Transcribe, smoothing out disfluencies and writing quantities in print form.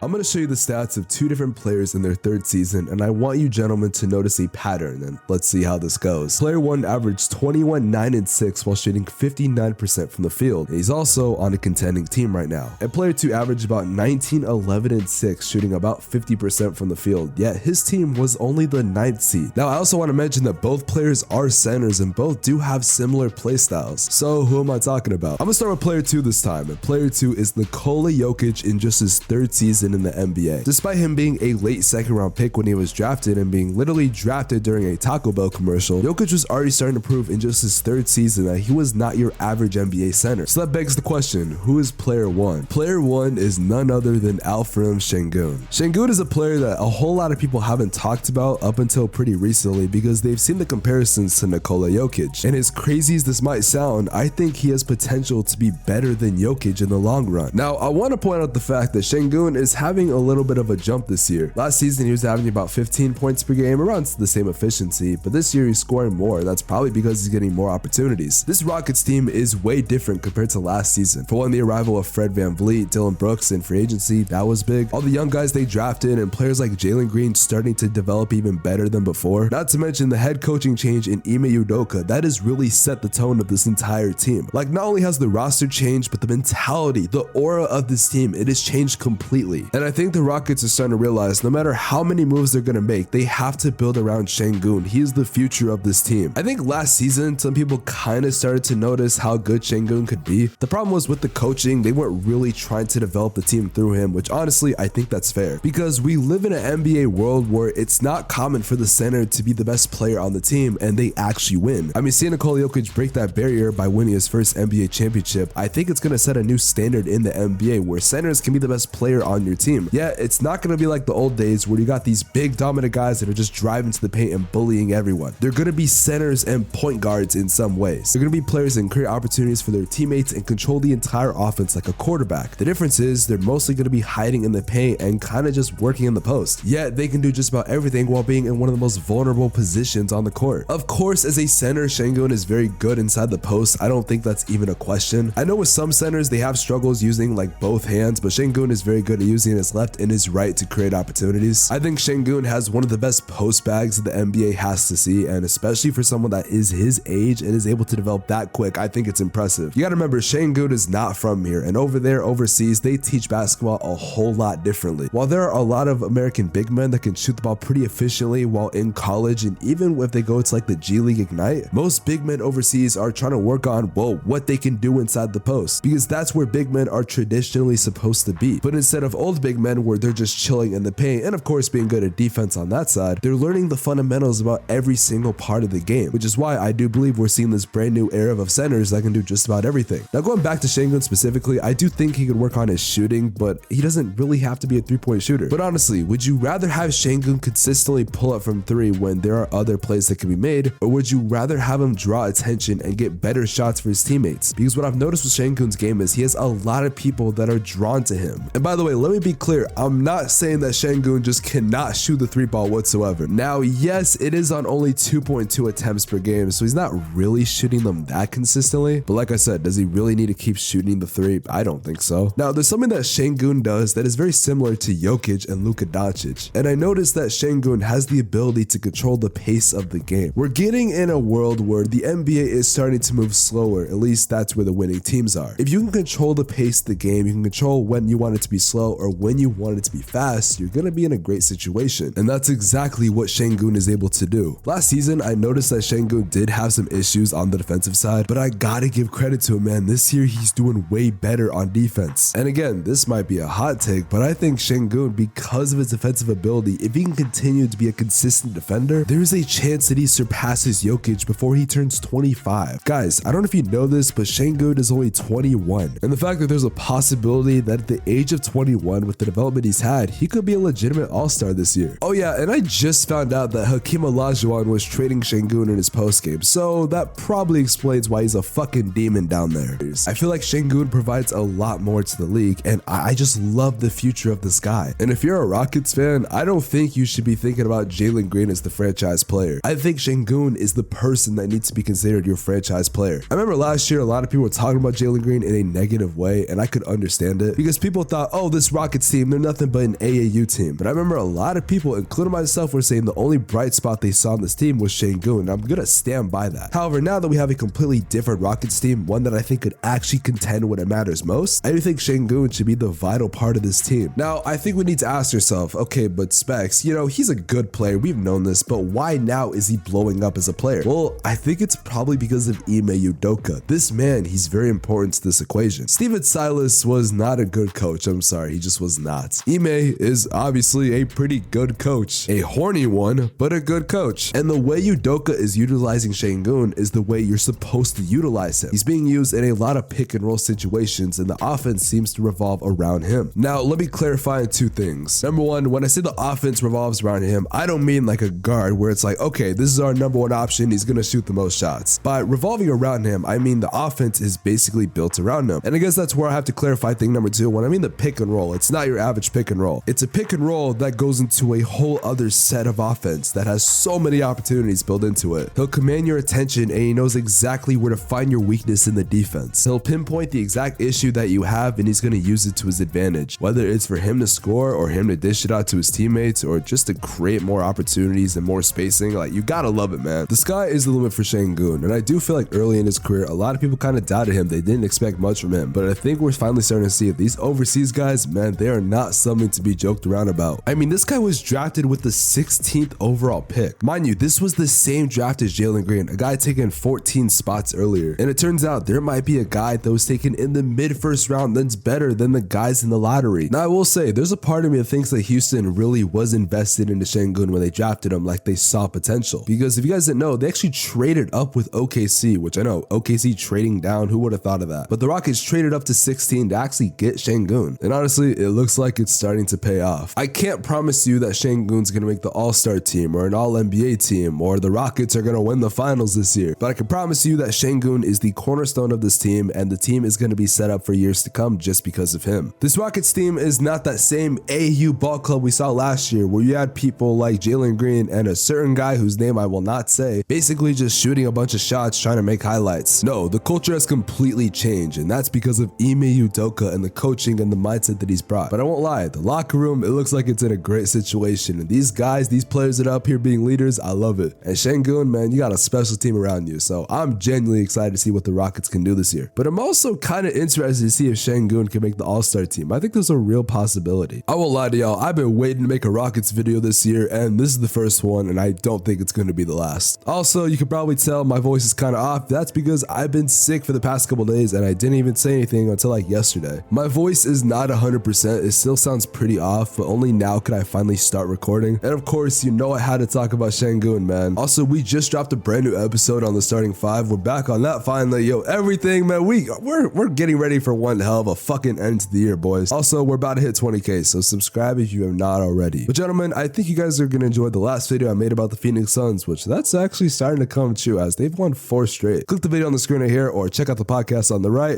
I'm going to show you the stats of two different players in their third season, and I want you gentlemen to notice a pattern, and let's see how this goes. Player 1 averaged 21, 9, and 6 while shooting 59% from the field, and he's also on a contending team right now. And player 2 averaged about 19, 11, and 6, shooting about 50% from the field, yet his team was only the 9th seed. Now, I also want to mention that both players are centers, and both do have similar playstyles. So, who am I talking about? I'm going to start with player 2 this time, and player 2 is Nikola Jokic in just his third season in the NBA. Despite him being a late second round pick when he was drafted and being literally drafted during a Taco Bell commercial, Jokic was already starting to prove in just his third season that he was not your average NBA center. So that begs the question, who is player 1? Player 1 is none other than Alperen Sengun. Sengun is a player that a whole lot of people haven't talked about up until pretty recently because they've seen the comparisons to Nikola Jokic. And as crazy as this might sound, I think he has potential to be better than Jokic in the long run. Now, I want to point out the fact that Sengun is having a little bit of a jump this year. Last season, he was averaging about 15 points per game, around the same efficiency, but this year he's scoring more. That's probably because he's getting more opportunities. This Rockets team is way different compared to last season. For one, the arrival of Fred VanVleet, Dylan Brooks in free agency, that was big. All the young guys they drafted and players like Jalen Green starting to develop even better than before. Not to mention the head coaching change in Ime Udoka, that has really set the tone of this entire team. Like, not only has the roster changed, but the mentality, the aura of this team, it has changed completely. And I think the Rockets are starting to realize no matter how many moves they're going to make, they have to build around Sengun. He is the future of this team. I think last season, some people kind of started to notice how good Sengun could be. The problem was with the coaching, they weren't really trying to develop the team through him, which honestly, I think that's fair. Because we live in an NBA world where it's not common for the center to be the best player on the team and they actually win. I mean, seeing Nikola Jokic break that barrier by winning his first NBA championship, I think it's going to set a new standard in the NBA where centers can be the best player on your team. Yeah, it's not going to be like the old days where you got these big dominant guys that are just driving to the paint and bullying everyone. They're going to be centers and point guards in some ways. They're going to be players and create opportunities for their teammates and control the entire offense like a quarterback. The difference is they're mostly going to be hiding in the paint and kind of just working in the post. Yet they can do just about everything while being in one of the most vulnerable positions on the court. Of course, as a center, Sengun is very good inside the post. I don't think that's even a question. I know with some centers, they have struggles using like both hands, but Sengun is very good at using his left and his right to create opportunities. I think Sengun has one of the best post bags that the NBA has to see, and especially for someone that is his age and is able to develop that quick, I think it's impressive. You gotta remember, Sengun is not from here, and over there, overseas, they teach basketball a whole lot differently. While there are a lot of American big men that can shoot the ball pretty efficiently while in college, and even if they go to like the G League Ignite, most big men overseas are trying to work on, well, what they can do inside the post, because that's where big men are traditionally supposed to be. But instead of old big men where they're just chilling in the paint and of course being good at defense on that side, they're learning the fundamentals about every single part of the game, which is why I do believe we're seeing this brand new era of centers that can do just about everything. Now, going back to Sengun specifically, I do think he could work on his shooting, but he doesn't really have to be a three-point shooter. But honestly, would you rather have Sengun consistently pull up from three when there are other plays that can be made, or would you rather have him draw attention and get better shots for his teammates? Because what I've noticed with Sengun's game is he has a lot of people that are drawn to him. And by the way, let me be clear, I'm not saying that Sengun just cannot shoot the three ball whatsoever. Now, yes, it is on only 2.2 attempts per game, so he's not really shooting them that consistently. But like I said, does he really need to keep shooting the three? I don't think so. Now, there's something that Sengun does that is very similar to Jokic and Luka Doncic. And I noticed that Sengun has the ability to control the pace of the game. We're getting in a world where the NBA is starting to move slower. At least that's where the winning teams are. If you can control the pace of the game, you can control when you want it to be slow or when you want it to be fast, you're going to be in a great situation. And that's exactly what Sengun is able to do. Last season, I noticed that Sengun did have some issues on the defensive side, but I gotta give credit to him, man. This year, he's doing way better on defense. And again, this might be a hot take, but I think Sengun, because of his defensive ability, if he can continue to be a consistent defender, there's a chance that he surpasses Jokic before he turns 25. Guys, I don't know if you know this, but Sengun is only 21. And the fact that there's a possibility that at the age of 21, with the development he's had, he could be a legitimate all-star this year. Oh yeah, and I just found out that Hakeem Olajuwon was trading Sengun in his postgame, so that probably explains why he's a fucking demon down there. I feel like Sengun provides a lot more to the league, and I just love the future of this guy. And if you're a Rockets fan, I don't think you should be thinking about Jalen Green as the franchise player. I think Sengun is the person that needs to be considered your franchise player. I remember last year, a lot of people were talking about Jalen Green in a negative way, and I could understand it because people thought, oh, this Rockets Rockets team, they're nothing but an AAU team. But I remember a lot of people, including myself, were saying the only bright spot they saw on this team was Sengun, and I'm gonna stand by that. However, now that we have a completely different Rockets team, one that I think could actually contend when it matters most, I do think Sengun should be the vital part of this team. Now, I think we need to ask ourselves, okay, but Spex, you know, he's a good player, we've known this, but why now is he blowing up as a player? Well, I think it's probably because of Ime Udoka. This man, he's very important to this equation. Steven Silas was not a good coach, I'm sorry, he just was not. Ime is obviously a pretty good coach, a horny one, but a good coach. And the way Udoka is utilizing Sengun is the way you're supposed to utilize him. He's being used in a lot of pick and roll situations, and the offense seems to revolve around him. Now, let me clarify two things. Number one, when I say the offense revolves around him, I don't mean like a guard where it's like, okay, this is our number one option, he's gonna shoot the most shots. By revolving around him, I mean the offense is basically built around him. And I guess that's where I have to clarify thing number two. When I mean the pick and roll, it's not your average pick and roll. It's a pick and roll that goes into a whole other set of offense that has so many opportunities built into it. He'll command your attention and he knows exactly where to find your weakness in the defense. He'll pinpoint the exact issue that you have and he's going to use it to his advantage, whether it's for him to score or him to dish it out to his teammates or just to create more opportunities and more spacing. Like, you gotta love it, man. The sky is the limit for Sengun, and I do feel like early in his career, a lot of people kind of doubted him. They didn't expect much from him, but I think we're finally starting to see it. These overseas guys, man, they are not something to be joked around about. I mean, this guy was drafted with the 16th overall pick. Mind you, this was the same draft as Jalen Green, a guy taken 14 spots earlier. And it turns out there might be a guy that was taken in the mid-first round that's better than the guys in the lottery. Now, I will say, there's a part of me that thinks that Houston really was invested into Sengun when they drafted him, like they saw potential. Because if you guys didn't know, they actually traded up with OKC, which I know, OKC trading down, who would have thought of that? But the Rockets traded up to 16 to actually get Sengun. And honestly, it looks like it's starting to pay off. I can't promise you that Sengun's gonna make the All-Star team or an All-NBA team or the Rockets are gonna win the finals this year. But I can promise you that Sengun is the cornerstone of this team and the team is gonna be set up for years to come just because of him. This Rockets team is not that same AU ball club we saw last year where you had people like Jalen Green and a certain guy whose name I will not say, basically just shooting a bunch of shots trying to make highlights. No, the culture has completely changed, and that's because of Ime Udoka and the coaching and the mindset that he's brought. But I won't lie, the locker room, it looks like it's in a great situation, and these guys, these players that are up here being leaders, I love it. And Sengun, man, you got a special team around you, so I'm genuinely excited to see what the Rockets can do this year. But I'm also kind of interested to see if Sengun can make the All-Star team. I think there's a real possibility. I won't lie to y'all, I've been waiting to make a Rockets video this year, and this is the first one, and I don't think it's going to be the last. Also, you can probably tell my voice is kind of off. That's because I've been sick for the past couple days, and I didn't even say anything until like yesterday. My voice is not 100%. It still sounds pretty off, but only now could I finally start recording. And of course, you know I had to talk about Sengun, man. Also, we just dropped a brand new episode on the starting five. We're back on that finally. Yo, everything, man. We're getting ready for one hell of a fucking end to the year, boys. Also, we're about to hit 20K, so subscribe if you have not already. But gentlemen, I think you guys are gonna enjoy the last video I made about the Phoenix Suns, which that's actually starting to come true as they've won 4 straight. Click the video on the screen right here or check out the podcast on the right.